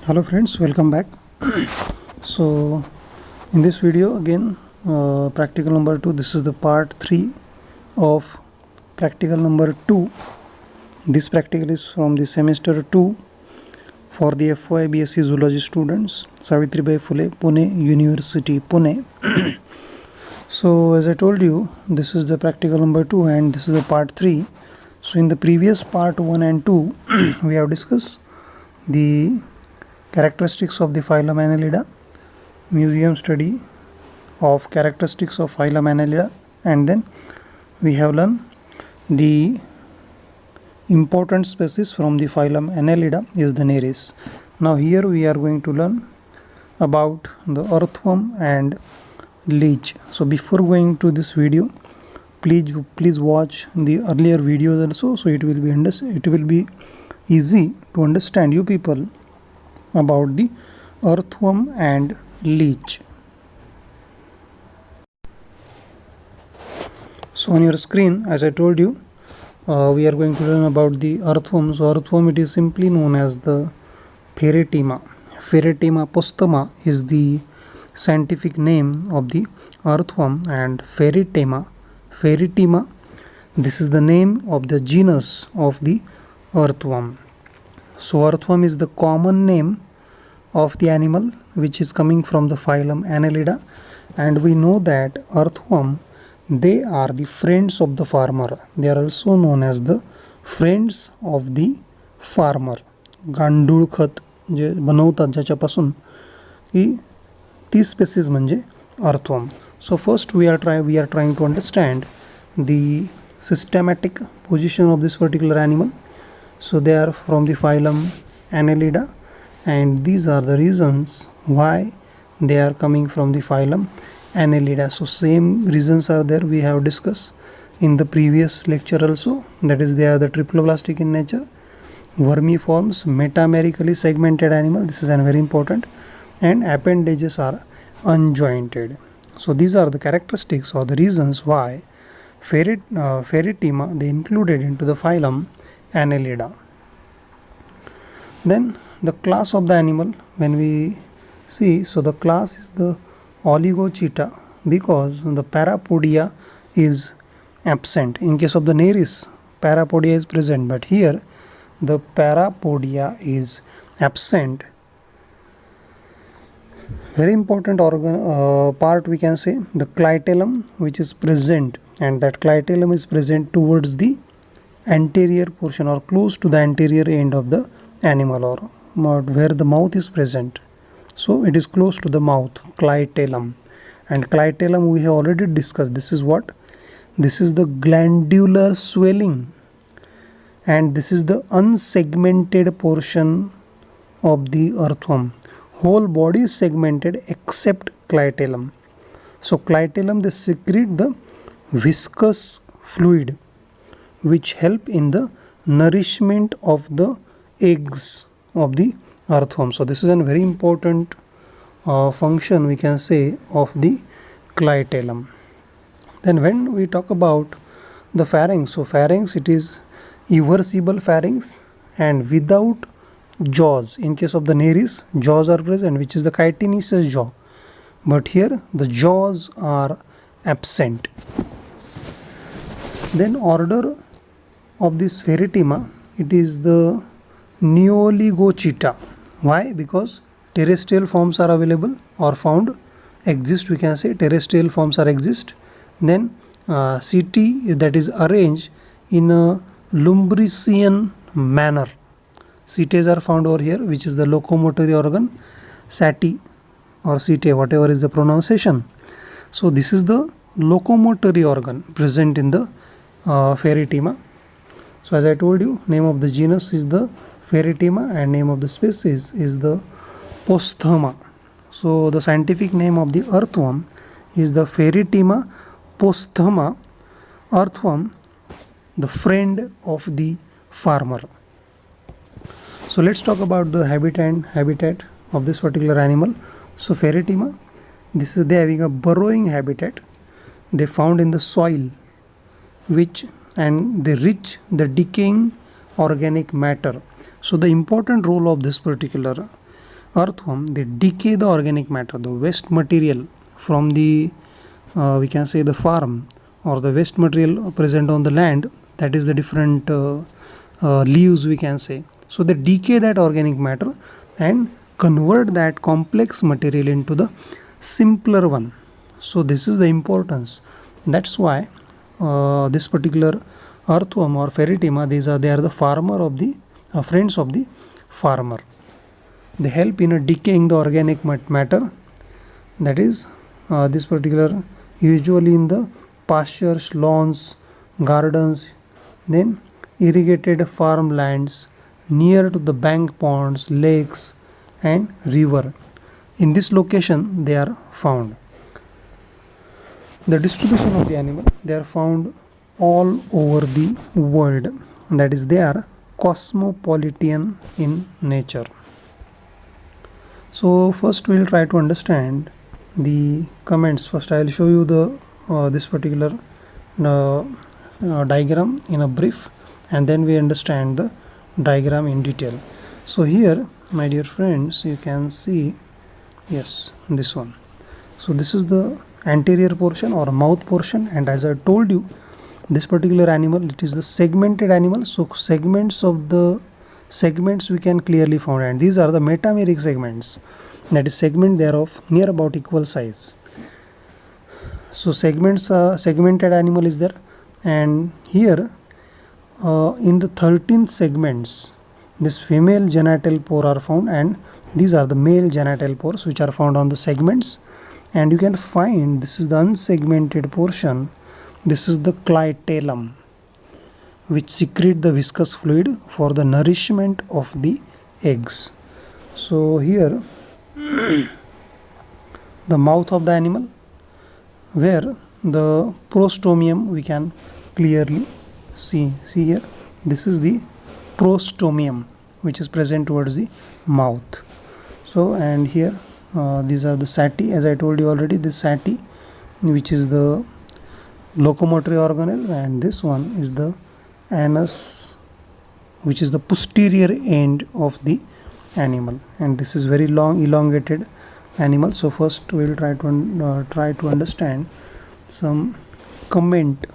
Hello friends, welcome back. So in this video again, practical number 2, this is the part 3 of practical number 2. This practical is from the semester 2 for the FY BSc Zoology students, Savitribai Phule, Pune University, Pune. So as I told you, this is the practical number 2 and this is the part 3. So in the previous part 1 and 2 we have discussed the characteristics of the phylum Annelida, museum study of characteristics of phylum Annelida, and then we have learned the important species from the phylum Annelida is the Nereis. Now here we are going to learn about the earthworm and leech. So before going to this video, please watch the earlier videos also, so it will be easy to understand you people about the earthworm and leech. So on your screen, as I told you, we are going to learn about the earthworm. So earthworm, it is simply known as the Pheretima. Pheretima postema is the scientific name of the earthworm, and Pheretima, this is the name of the genus of the earthworm. So earthworm is the common name of the animal which is coming from the phylum Annelida, and we know that earthworm, they are the friends of the farmer. They are also known as the friends of the farmer. गांडूळ खत जे बनवतात ज्याच्यापासून की ती spaces म्हणजे earthworm. So first we are trying to understand the systematic position of this particular animal. So they are from the phylum Annelida, and these are the reasons why they are coming from the phylum Annelida. So same reasons are there, we have discussed in the previous lecture also, that is they are the triploblastic in nature, vermiforms, metamerically segmented animal, this is very important, and appendages are unjointed. So these are the characteristics or the reasons why Pheretima they included into the phylum Annelida. Then the class of the animal, when we see, so the class is the Oligochaeta, because the Parapodia is absent. In case of the Nereis, Parapodia is present, but here the Parapodia is absent. Very important organ part, we can say the clitellum, which is present, and that clitellum is present towards the anterior portion or close to the anterior end of the animal, or where the mouth is present. So it is close to the mouth, clitellum. And clitellum we have already discussed. This is what? This is the glandular swelling, and this is the unsegmented portion of the earthworm. Whole body is segmented except clitellum. So clitellum, they secrete the viscous fluid which help in the nourishment of the eggs of the earthworm. So this is a very important function, we can say, of the clitellum. Then when we talk about the pharynx, so pharynx, it is eversible pharynx and without jaws. In case of the Nereis, jaws are present, which is the chitinous jaw, but here the jaws are absent. Then order of this Pheretima, it is the Neoligochaeta. Why? Because terrestrial forms are available or found, exist, we can say terrestrial forms are exist. Then CT, that is arranged in a Lumbrician manner. CTs are found over here, which is the locomotory organ, sati or CT, whatever is the pronunciation. So this is the locomotory organ present in the Pheretima. So as I told you, name of the genus is the Pheretima and name of the species is the Posthema. So the scientific name of the earthworm is the Pheretima posthema, earthworm, the friend of the farmer. So let's talk about the habitat of this particular animal. So Pheretima, this is they having a burrowing habitat. They found in the soil, which and they reach the decaying organic matter. So the important role of this particular earthworm, they decay the organic matter, the waste material from the we can say the farm, or the waste material present on the land, that is the different leaves we can say. So they decay that organic matter and convert that complex material into the simpler one. So this is the importance. That's why this particular earthworm or Ferritima, they are the farmer of the friends of the farmer. They help in decaying the organic matter, that is this particular usually in the pastures, lawns, gardens, then irrigated farmlands near to the bank ponds, lakes and river. In this location they are found. The distribution of the animal, they are found all over the world, that is they are cosmopolitan in nature. So first we will try to understand the comments. First I will show you the this particular diagram in a brief, and then we understand the diagram in detail. So here my dear friends, you can see, yes, this one. So this is the anterior portion or mouth portion, and as I told you, this particular animal, it is the segmented animal. So segments we can clearly find, and these are the metameric segments, that is segment thereof near about equal size. So segmented animal is there, and here in the 13th segments this female genital pore are found, and these are the male genital pores which are found on the segments. And you can find this is the unsegmented portion. This is the clitellum, which secrete the viscous fluid for the nourishment of the eggs. So here the mouth of the animal, where the prostomium we can clearly see here. This is the prostomium which is present towards the mouth. So and here these are the sati, as I told you already, this sati which is the locomotory organelle, and this one is the anus which is the posterior end of the animal, and this is very long elongated animal. So first we will try to understand some comment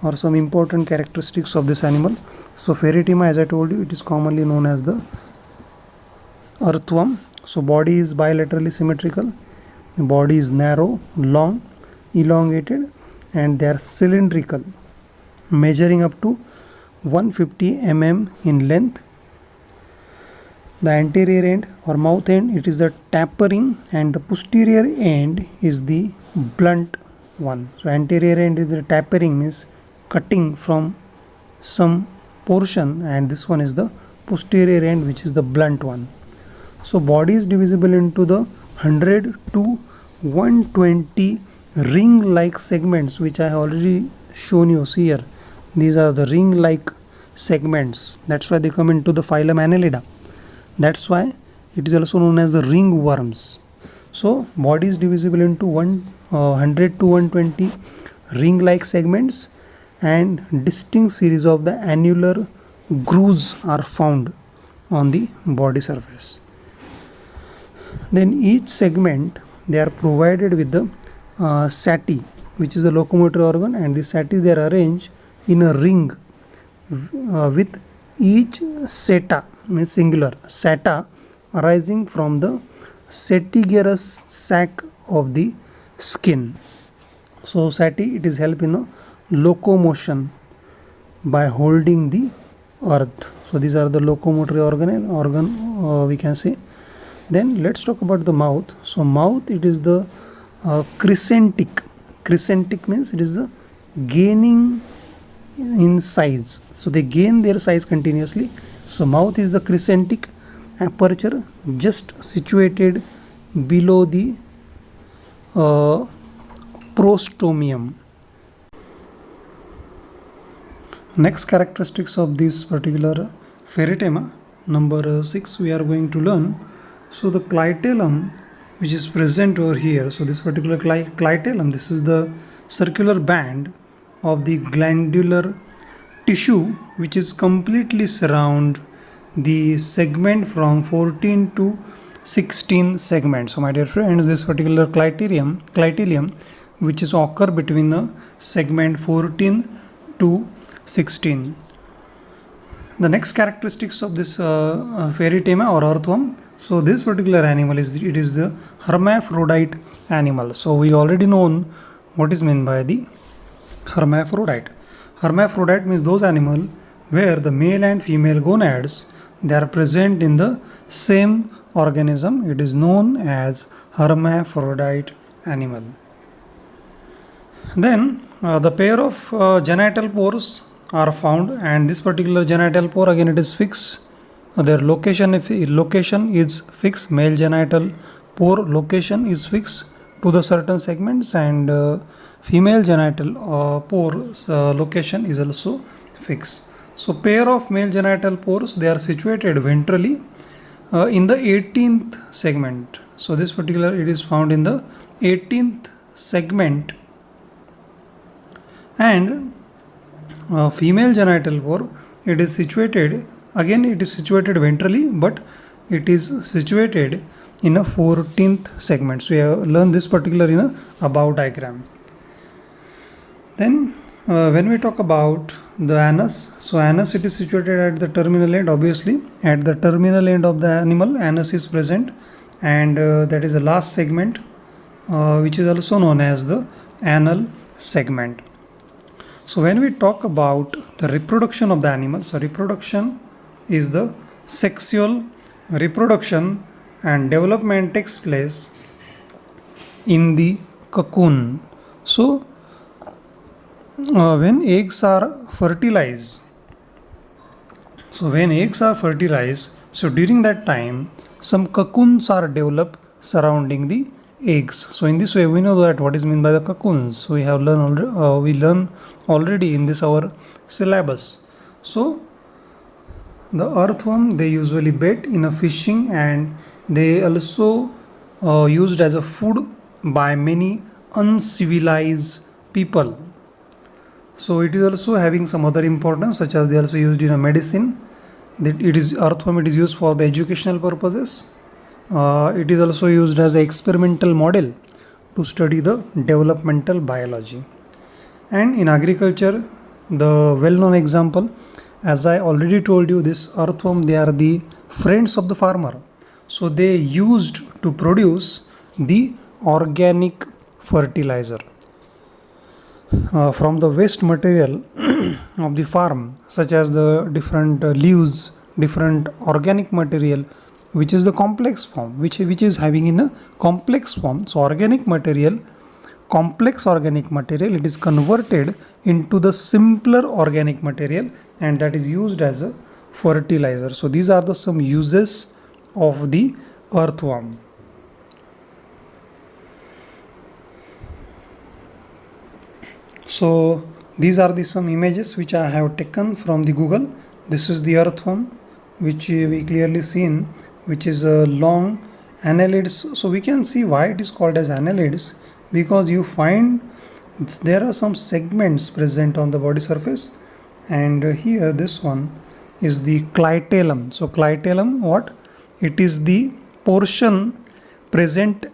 or some important characteristics of this animal. So Ferritima, as I told you, it is commonly known as the earthworm. So body is bilaterally symmetrical, the body is narrow, long, elongated, and they are cylindrical, measuring up to 150 mm in length. The anterior end or mouth end, it is the tapering, and the posterior end is the blunt one. So anterior end is the tapering, means cutting from some portion, and this one is the posterior end which is the blunt one. So body is divisible into the 100 to 120 ring like segments, which I have already shown you. See here, these are the ring like segments. That's why they come into the phylum Annelida. That's why it is also known as the ringworms. So body is divisible into 100 to 120 ring like segments, and distinct series of the annular grooves are found on the body surface. Then each segment, they are provided with the sati, which is the locomotor organ, and the sati they are arranged in a ring with each seta, means singular seta, arising from the setigerous sac of the skin. So sati, it is help in the locomotion by holding the earth. So these are the locomotory organ we can say. Then let's talk about the mouth. So mouth, it is the crescentic. Crescentic means it is the gaining in size. So they gain their size continuously. So mouth is the crescentic aperture, just situated below the prostomium. Next characteristics of this particular Ferritema, number 6, we are going to learn. So the clitellum, which is present over here, so this particular clitellum, this is the circular band of the glandular tissue which is completely surround the segment from 14 to 16 segments. So my dear friends, this particular clitellum which is occur between the segment 14 to 16. The next characteristics of this Pherytema or earthworm. So this particular animal is the hermaphrodite animal. So we already known what is meant by the hermaphrodite. Hermaphrodite means those animal where the male and female gonads, they are present in the same organism. It is known as hermaphrodite animal. Then the pair of genital pores are found, and this particular genital pore, again it is fixed. Their location is fixed. Male genital pore location is fixed to the certain segments, and female genital pore location is also fixed. So pair of male genital pores, they are situated ventrally in the 18th segment. So this particular, it is found in the 18th segment, and female genital pore, it is situated ventrally, but it is situated in a 14th segment. So we have learned this particular in a above diagram. Then when we talk about the anus, so anus, it is situated at the terminal end. Obviously at the terminal end of the animal, anus is present, and that is the last segment, which is also known as the anal segment. So when we talk about the reproduction of the animal, so reproduction is the sexual reproduction, and development takes place in the cocoon. So when eggs are fertilized, so during that time some cocoons are developed surrounding the eggs. So in this way we know that what is meant by the cocoons. So we have learned already in this our syllabus. So the earthworm, they usually bait in a fishing, and they also used as a food by many uncivilized people. So it is also having some other importance, such as they also used in a medicine. That it is earthworm, it is used for the educational purposes. It is also used as an experimental model to study the developmental biology. And in agriculture, the well-known example, as I already told you, this earthworm, they are the friends of the farmer. So they used to produce the organic fertilizer from the waste material of the farm, such as the different leaves, different organic material, which is the complex form, which is having in a complex form. So complex organic material, it is converted into the simpler organic material, and that is used as a fertilizer. So these are the some uses of the earthworm. So these are the some images which I have taken from the Google. This is the earthworm, which we clearly seen, which is a long annelids. So we can see why it is called as annelids, because you find there are some segments present on the body surface, and here this one is the clitellum. So clitellum, what? It is the portion present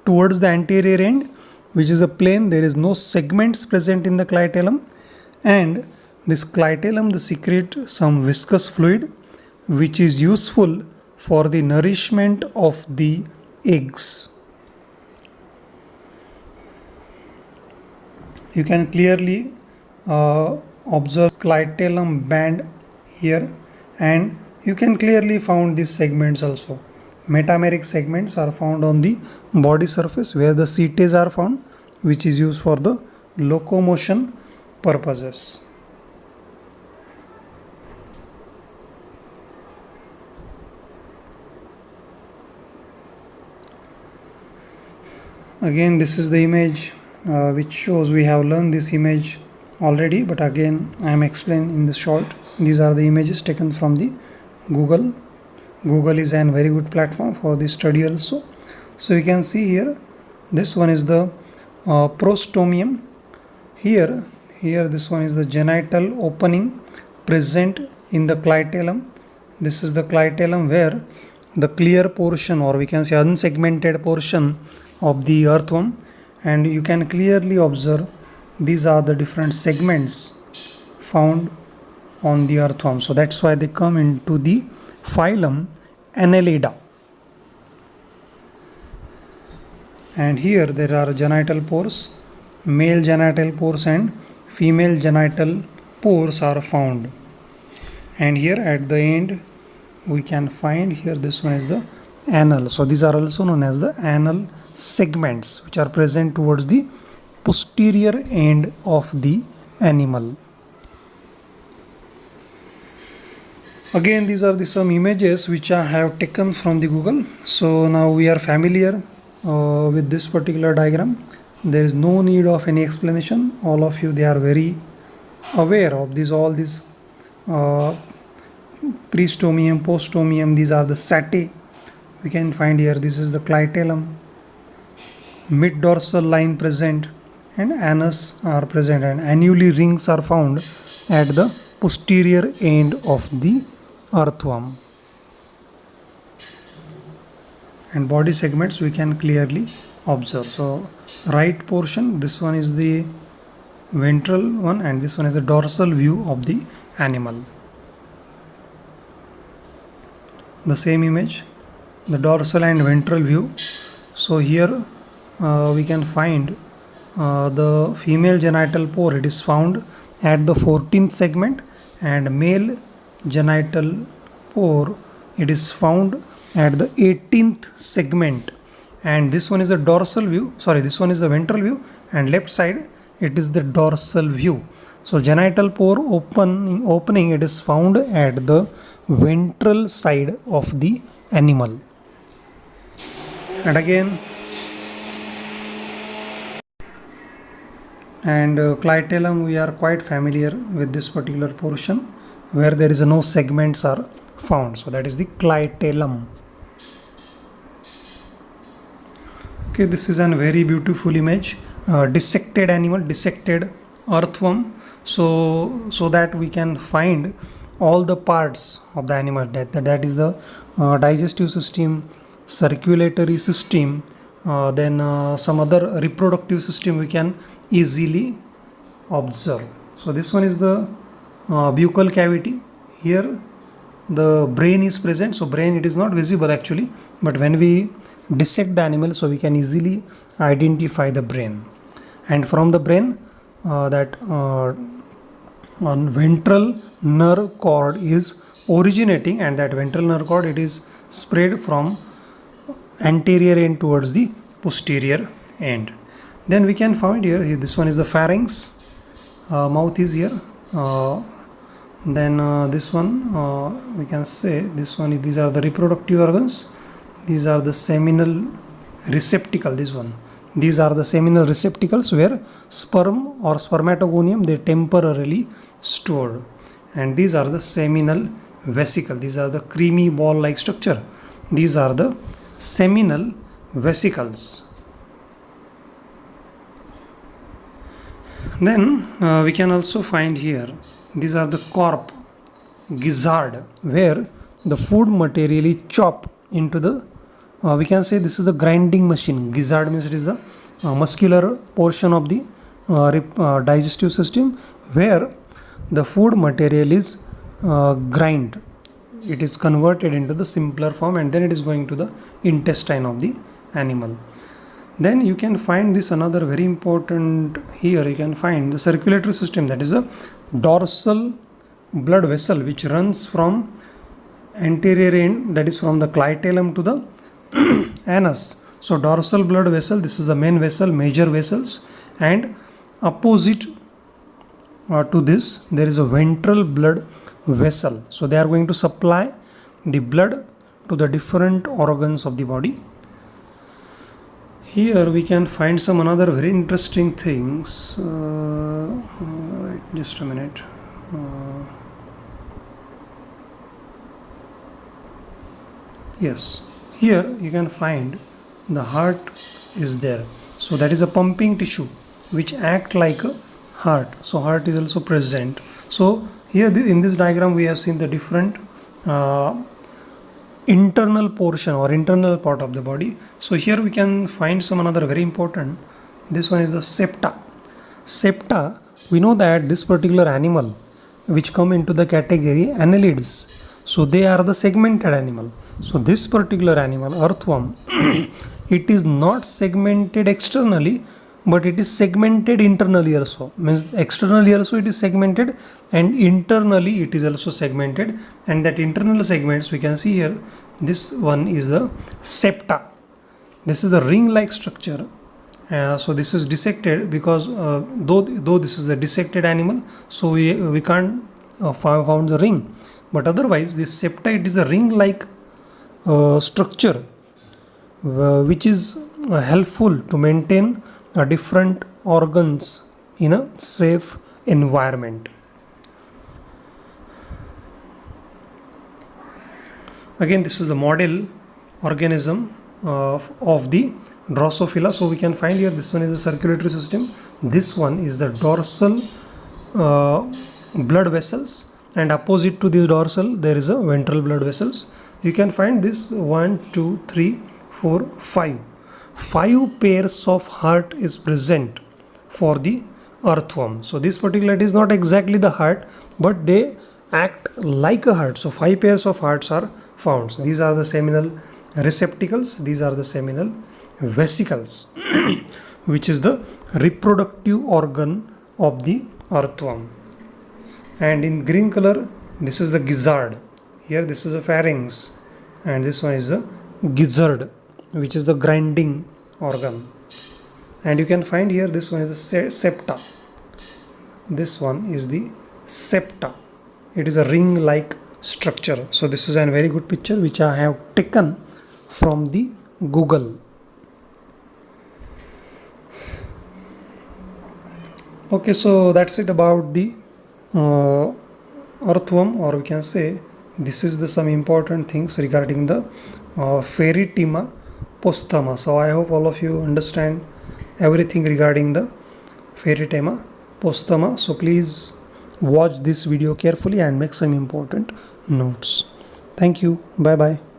towards the anterior end, which is a plane. There is no segments present in the clitellum, and this clitellum, they secrete some viscous fluid which is useful for the nourishment of the eggs. You can clearly observe clitellum band here, and you can clearly found these segments also. Metameric segments are found on the body surface, where the setae are found, which is used for the locomotion purposes. Again, this is the image which shows, we have learned this image already, but again I am explaining in the short. These are the images taken from the Google. Google is a very good platform for this study also. So you can see here, this one is the prostomium. Here this one is the genital opening present in the clitellum. This is the clitellum, where the clear portion, or we can say unsegmented portion of the earthworm, and you can clearly observe these are the different segments found on the earthworm. So that's why they come into the phylum Annelida. And here there are genital pores, male genital pores and female genital pores are found. And here at the end we can find here, this one is the anal. So these are also known as the anal segments, which are present towards the posterior end of the animal. Again, these are some images which I have taken from the Google. So now we are familiar with this particular diagram. There is no need of any explanation. All of you, they are very aware of this, all these prestomium, postomium. These are the setae. We can find here, this is the clitellum, mid dorsal line present, and anus are present, and annuli rings are found at the posterior end of the earthworm. And body segments we can clearly observe. So right portion, this one is the ventral one, and this one is a dorsal view of the animal. The same image, the dorsal and ventral view. So here we can find the female genital pore, it is found at the 14th segment, and male genital pore, it is found at the 18th segment. And this one is a dorsal view, sorry, this one is the ventral view, and left side it is the dorsal view. So genital pore opening, it is found at the ventral side of the animal. And again, and clitellum, we are quite familiar with this particular portion where there is no segments are found. So that is the clitellum. Okay, this is a very beautiful image, dissected animal, dissected earthworm, so that we can find all the parts of the animal, that is the digestive system, circulatory system, then some other reproductive system we can easily observe. So this one is the buccal cavity. Here the brain is present. So brain, it is not visible actually, but when we dissect the animal, so we can easily identify the brain. And from the brain, that ventral nerve cord is originating, and that ventral nerve cord, it is spread from anterior end towards the posterior end. Then we can find here, this one is the pharynx, mouth is here. Then this one, we can say this one, these are the reproductive organs. These are the seminal receptacle, this one. These are the seminal receptacles where sperm or spermatogonium, they temporarily stored. And these are the seminal vesicle. These are the creamy ball like structure. These are the seminal vesicles. Then we can also find here, these are the corp, gizzard, where the food material is chopped into the, we can say this is the grinding machine. Gizzard means it is the muscular portion of the digestive system where the food material is grind. It is converted into the simpler form, and then it is going to the intestine of the animal. Then you can find this another very important, here you can find the circulatory system, that is a dorsal blood vessel which runs from anterior end, that is from the clitellum to the anus. So dorsal blood vessel, this is the main vessel, major vessels, and opposite to this there is a ventral blood vessel. So they are going to supply the blood to the different organs of the body. Here we can find some another very interesting things. Right, just a minute. Yes, here you can find the heart is there. So that is a pumping tissue which act like a heart. So heart is also present. So here in this diagram we have seen the different internal portion or internal part of the body. So here we can find some another very important. This one is the septa. Septa, we know that this particular animal which come into the category annelids, so they are the segmented animal. So this particular animal, earthworm, it is not segmented externally, but it is segmented internally also. Means externally also it is segmented, and internally it is also segmented, and that internal segments we can see here. This one is the septa. This is the ring like structure. So this is dissected because though this is a dissected animal, so we can't found the ring, but otherwise this septa, it is a ring like structure which is helpful to maintain different organs in a safe environment. Again, this is the model organism of the Drosophila. So we can find here, this one is the circulatory system, this one is the dorsal blood vessels, and opposite to this dorsal there is a ventral blood vessels. You can find this 1, 2, 3, 4, 5. 5 pairs of heart is present for the earthworm. So this particular, it is not exactly the heart, but they act like a heart. So 5 pairs of hearts are found. So these are the seminal receptacles, these are the seminal vesicles, which is the reproductive organ of the earthworm. And in green color, this is the gizzard. Here this is a pharynx, and this one is a gizzard, which is the grinding organ. And you can find here, this one is the septa. This one is the septa. It is a ring like structure. So this is a very good picture which I have taken from the Google. Okay, so that's it about the earthworm, or we can say this is the some important things regarding the Pheretima posthuma. So I hope all of you understand everything regarding the Pheretima posthuma. So please watch this video carefully and make some important notes. Thank you. Bye bye.